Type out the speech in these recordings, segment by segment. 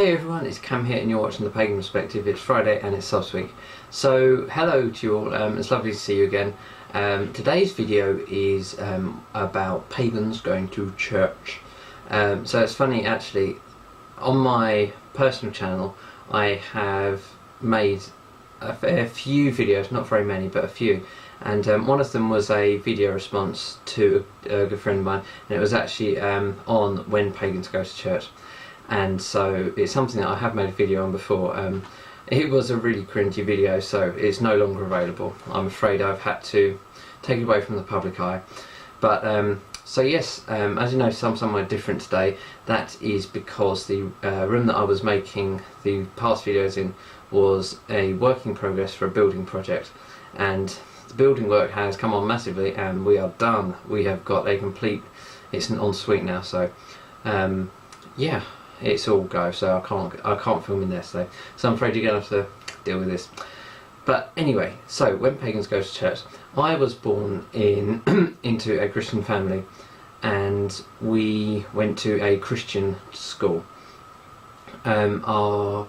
Hey everyone, it's Cam here and you're watching the Pagan Perspective. It's Friday and it's Subs Week. So hello to you all, it's lovely to see you again. Today's video is about pagans going to church. So it's funny actually, on my personal channel I have made a fair few videos, not very many but a few, and one of them was a video response to a good friend of mine, and it was actually on when pagans go to church. And so it's something that I have made a video on before. It was a really cringy video, so it's no longer available. I'm afraid I've had to take it away from the public eye. But so yes, as you notice, I'm somewhere different today. That is because the room that I was making the past videos in was a work in progress for a building project, and the building work has come on massively and we are done. We have got a complete, it's an ensuite now, so yeah, it's all go, so I can't film in there today, so I'm afraid you're going to have to deal with this. But anyway, so when pagans go to church, I was born in into a Christian family, and we went to a Christian school. Our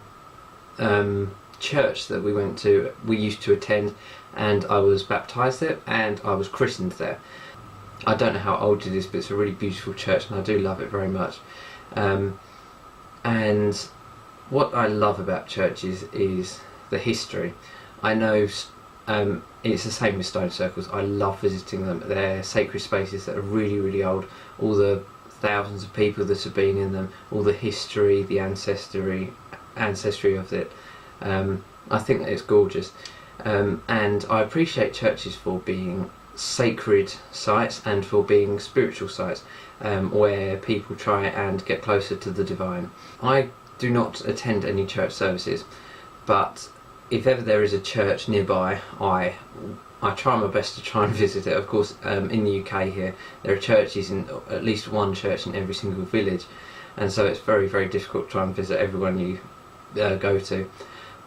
church that we went to, we used to attend, and I was baptised there and I was christened there. I don't know how old it is, but it's a really beautiful church and I do love it very much. And what I love about churches is the history. I know it's the same with stone circles. I love visiting them. They're sacred spaces that are really, really old. All the thousands of people that have been in them, all the history, the ancestry of it. I think that it's gorgeous. And I appreciate churches for being sacred sites and for being spiritual sites, where people try and get closer to the divine. I do not attend any church services, but if ever there is a church nearby, I try my best to try and visit it. Of course, in the UK here, there are churches in at least one church in every single village, and so it's very, very difficult to try and visit everyone you go to.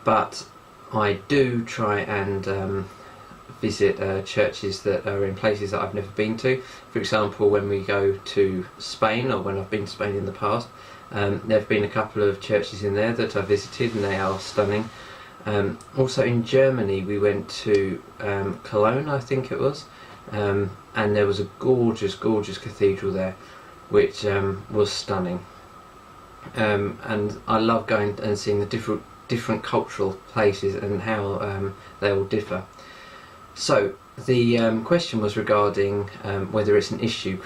But I do try and visit churches that are in places that I've never been to. For example, when we go to Spain, or when I've been to Spain in the past, there have been a couple of churches in there that I visited and they are stunning. Also in Germany we went to Cologne, I think it was, and there was a gorgeous, gorgeous cathedral there which was stunning. And I love going and seeing the different cultural places and how they all differ. So the question was regarding whether it's an issue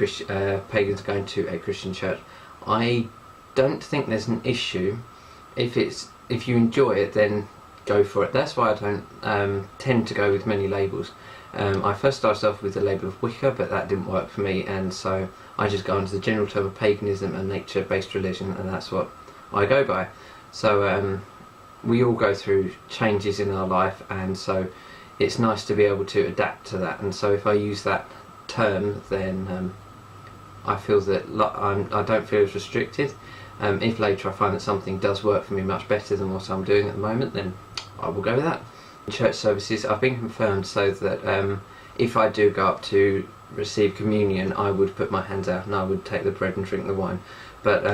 pagans going to a Christian church. I don't think there's an issue. If you enjoy it, then go for it. That's why I don't tend to go with many labels. I first started off with the label of Wicca, but that didn't work for me, and so I just go into the general term of paganism and nature-based religion, and that's what I go by. So we all go through changes in our life, and so it's nice to be able to adapt to that. And so if I use that term, then I feel that I don't feel as restricted. If later I find that something does work for me much better than what I'm doing at the moment, then I will go with that. In church services, I've been confirmed so that if I do go up to receive communion, I would put my hands out and I would take the bread and drink the wine. But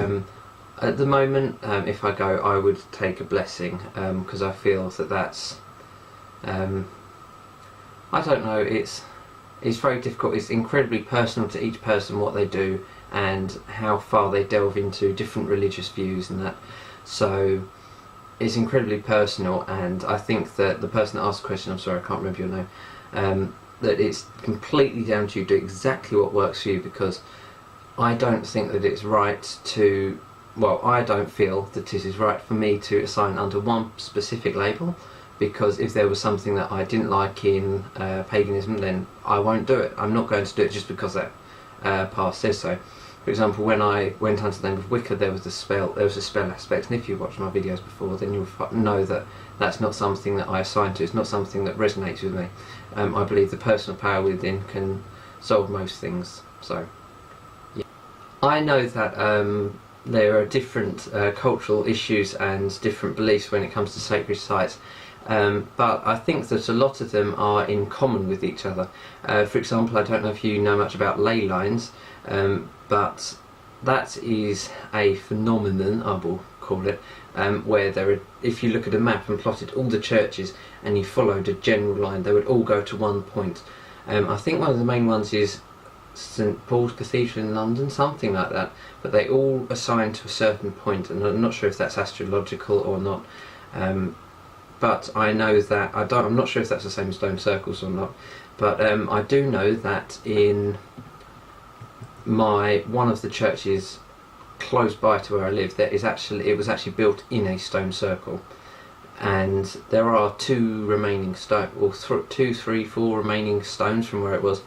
at the moment, if I go, I would take a blessing, because I feel that that's I don't know, it's very difficult. It's incredibly personal to each person what they do and how far they delve into different religious views and that. So it's incredibly personal, and I think that the person that asked the question, I'm sorry I can't remember your name, that it's completely down to you. Do exactly what works for you, because I don't think that it's right to, well, I don't feel that it is right for me to assign under one specific label, because if there was something that I didn't like in paganism, then I won't do it. I'm not going to do it just because that past says so. For example, when I went under the name of Wicca, there was a spell aspect, and if you've watched my videos before, then you'll know that that's not something that I assign to. It's not something that resonates with me. I believe the personal power within can solve most things. So, yeah. I know that there are different cultural issues and different beliefs when it comes to sacred sites. But I think that a lot of them are in common with each other. For example, I don't know if you know much about ley lines, but that is a phenomenon, I will call it, where there are, if you look at a map and plotted all the churches and you followed a general line, they would all go to one point. I think one of the main ones is St Paul's Cathedral in London, something like that, but they all assign to a certain point, and I'm not sure if that's astrological or not. But I know that I'm not sure if that's the same as stone circles or not. But I do know that in one of the churches close by to where I live, it was actually built in a stone circle, and there are 2 remaining or 2, 3, 4 remaining stones from where it was.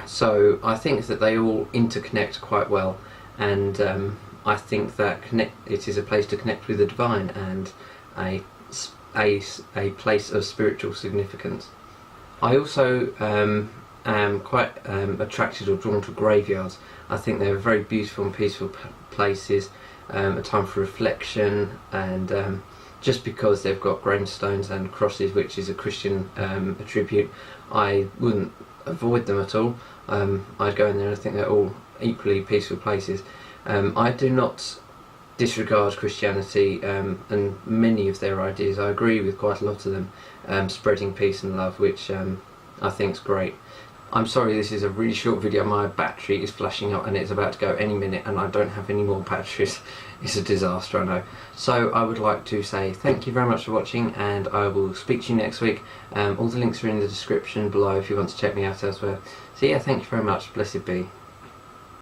So I think that they all interconnect quite well, and I think that it is a place to connect with the divine and a place of spiritual significance. I also am quite attracted or drawn to graveyards. I think they're very beautiful and peaceful places, a time for reflection, and just because they've got gravestones and crosses, which is a Christian attribute, I wouldn't avoid them at all. I'd go in there, and I think they're all equally peaceful places. I do not disregard Christianity and many of their ideas. I agree with quite a lot of them, spreading peace and love, which I think is great. I'm sorry this is a really short video. My battery is flashing up and it's about to go any minute, and I don't have any more batteries. It's a disaster, I know. So I would like to say thank you very much for watching, and I will speak to you next week. All the links are in the description below if you want to check me out elsewhere. So yeah, thank you very much. Blessed be.